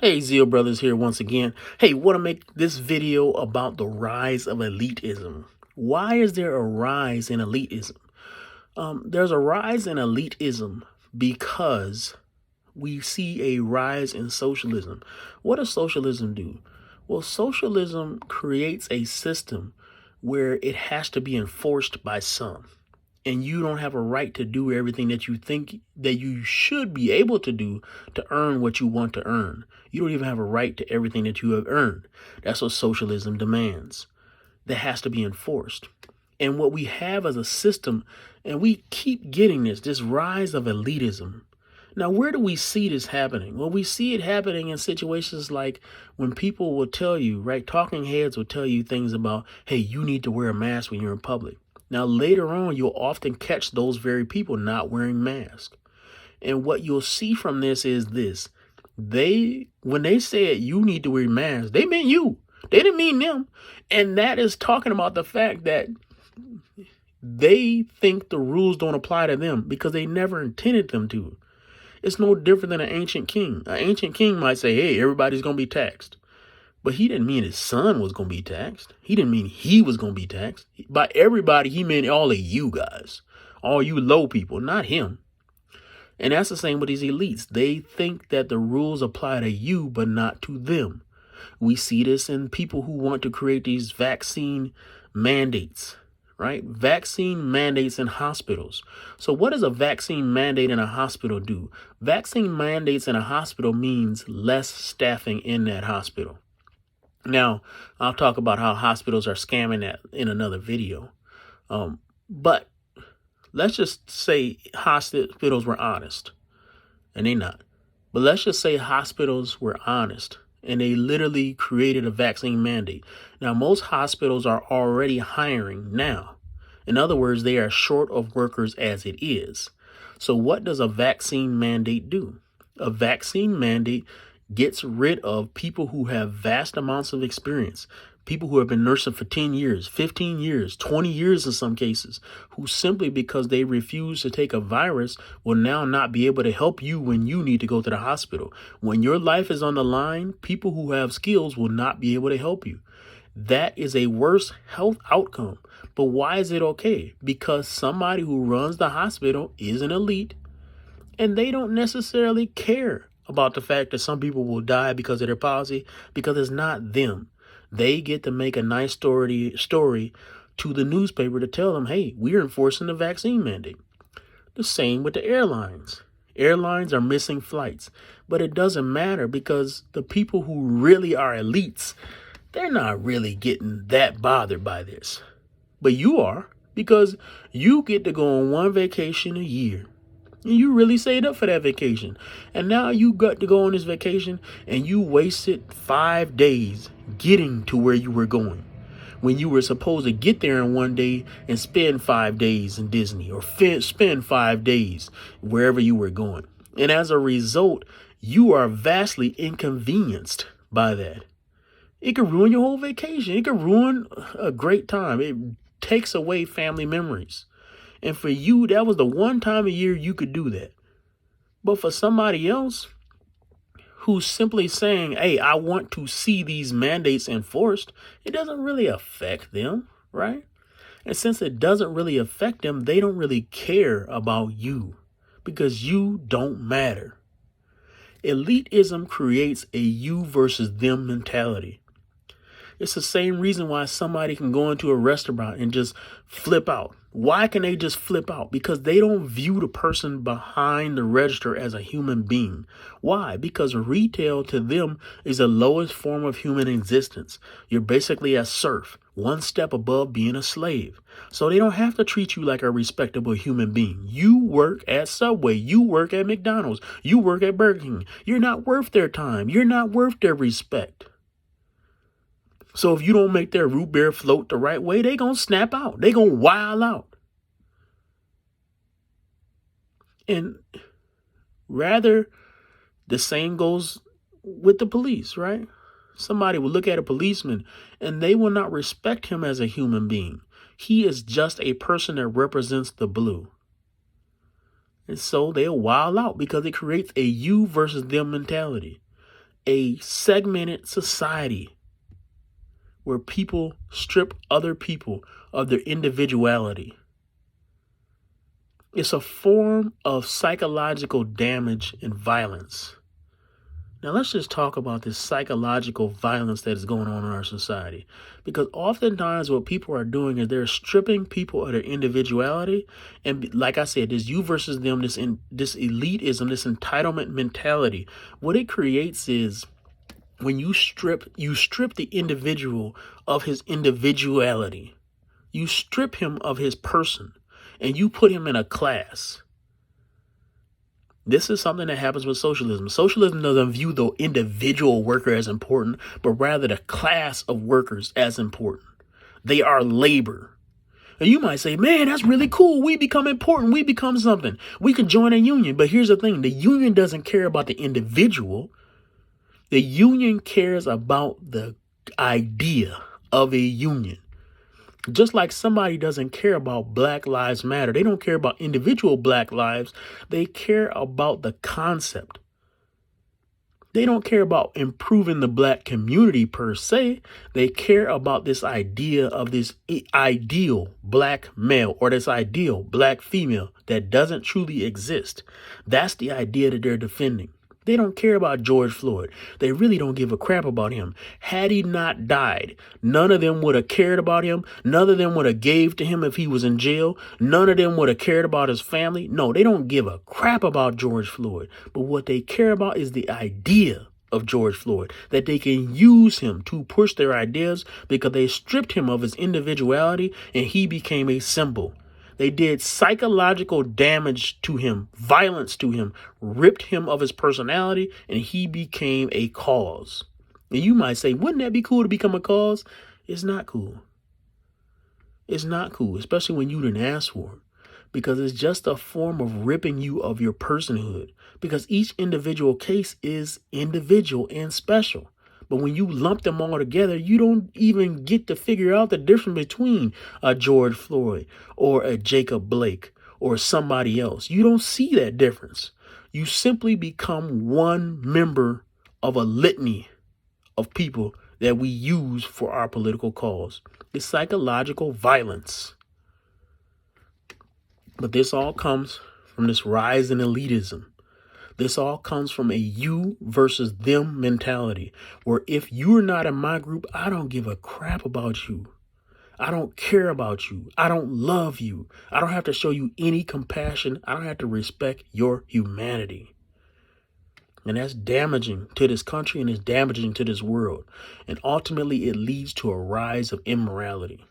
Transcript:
Hey, Zeal Brothers here once again. Hey, want to make this video about the rise of elitism. Why is there a rise in elitism? There's a rise in elitism because we see a rise in socialism. What does socialism do? Well, socialism creates a system where it has to be enforced by some. And you don't have a right to do everything that you think that you should be able to do to earn what you want to earn. You don't even have a right to everything that you have earned. That's what socialism demands. That has to be enforced. And what we have as a system, and we keep getting this rise of elitism. Now, where do we see this happening? Well, we see it happening in situations like when people will tell you, right? Talking heads will tell you things about, hey, you need to wear a mask when you're in public. Now, later on, you'll often catch those very people not wearing masks. And what you'll see from this is this. When they said you need to wear masks, they meant you. They didn't mean them. And that is talking about the fact that they think the rules don't apply to them because they never intended them to. It's no different than an ancient king. An ancient king might say, hey, everybody's going to be taxed. But he didn't mean his son was going to be taxed. He didn't mean he was going to be taxed. By everybody, he meant all of you guys. All you low people, not him. And that's the same with these elites. They think that the rules apply to you, but not to them. We see this in people who want to create these vaccine mandates, right? Vaccine mandates in hospitals. So what does a vaccine mandate in a hospital do? Vaccine mandates in a hospital means less staffing in that hospital. Now, I'll talk about how hospitals are scamming that in another video. But let's just say hospitals were honest, and they're not. But let's just say hospitals were honest, and they literally created a vaccine mandate. Now, most hospitals are already hiring now. In other words, they are short of workers as it is. So what does a vaccine mandate do? A vaccine mandate gets rid of people who have vast amounts of experience, people who have been nursing for 10 years, 15 years, 20 years in some cases, who simply because they refuse to take a virus will now not be able to help you when you need to go to the hospital. When your life is on the line, people who have skills will not be able to help you. That is a worse health outcome. But why is it okay? Because somebody who runs the hospital is an elite, and they don't necessarily care about the fact that some people will die because of their policy, because it's not them. They get to make a nice story to the newspaper to tell them, hey, we're enforcing the vaccine mandate. The same with the airlines. Airlines are missing flights, but it doesn't matter because the people who really are elites, they're not really getting that bothered by this. But you are, because you get to go on one vacation a year. And you really saved up for that vacation. And now you got to go on this vacation and you wasted 5 days getting to where you were going, when you were supposed to get there in one day and spend 5 days in Disney or spend 5 days wherever you were going. And as a result, you are vastly inconvenienced by that. It could ruin your whole vacation. It could ruin a great time. It takes away family memories. And for you, that was the one time a year you could do that. But for somebody else who's simply saying, hey, I want to see these mandates enforced, it doesn't really affect them, right? And since it doesn't really affect them, they don't really care about you because you don't matter. Elitism creates a you versus them mentality. It's the same reason why somebody can go into a restaurant and just flip out. Why can they just flip out? Because they don't view the person behind the register as a human being. Why? Because retail to them is the lowest form of human existence. You're basically a serf, one step above being a slave. So they don't have to treat you like a respectable human being. You work at Subway. You work at McDonald's. You work at Burger King. You're not worth their time. You're not worth their respect. So if you don't make their root beer float the right way, they going to snap out. They going to wild out. And rather, the same goes with the police, right? Somebody will look at a policeman and they will not respect him as a human being. He is just a person that represents the blue. And so they'll wild out because it creates a you versus them mentality. a segmented society where people strip other people of their individuality. It's a form of psychological damage and violence. Now, let's just talk about this psychological violence that is going on in our society. Because oftentimes what people are doing is they're stripping people of their individuality. And like I said, this you versus them, this elitism, this entitlement mentality. What it creates is when you strip the individual of his individuality. You strip him of his person and you put him in a class. This is something that happens with socialism. Socialism doesn't view the individual worker as important, but rather the class of workers as important. They are labor. And you might say, man, that's really cool. We become important. We become something. We can join a union. But here's the thing. The union doesn't care about the individual. The union cares about the idea of a union. Just like somebody doesn't care about Black Lives Matter. They don't care about individual Black lives. They care about the concept. They don't care about improving the Black community per se. They care about this idea of this ideal Black male or this ideal Black female that doesn't truly exist. That's the idea that they're defending. They don't care about George Floyd. They really don't give a crap about him. Had he not died, none of them would have cared about him. None of them would have gave to him if he was in jail. None of them would have cared about his family. No, they don't give a crap about George Floyd. But what they care about is the idea of George Floyd, that they can use him to push their ideas because they stripped him of his individuality and he became a symbol. They did psychological damage to him, violence to him, ripped him of his personality, and he became a cause. And you might say, wouldn't that be cool to become a cause? It's not cool. It's not cool, especially when you didn't ask for it, because it's just a form of ripping you of your personhood, because each individual case is individual and special. But when you lump them all together, you don't even get to figure out the difference between a George Floyd or a Jacob Blake or somebody else. You don't see that difference. You simply become one member of a litany of people that we use for our political cause. It's psychological violence. But this all comes from this rise in elitism. This all comes from a you versus them mentality, where if you're not in my group, I don't give a crap about you. I don't care about you. I don't love you. I don't have to show you any compassion. I don't have to respect your humanity. And that's damaging to this country and it's damaging to this world. And ultimately, it leads to a rise of immorality.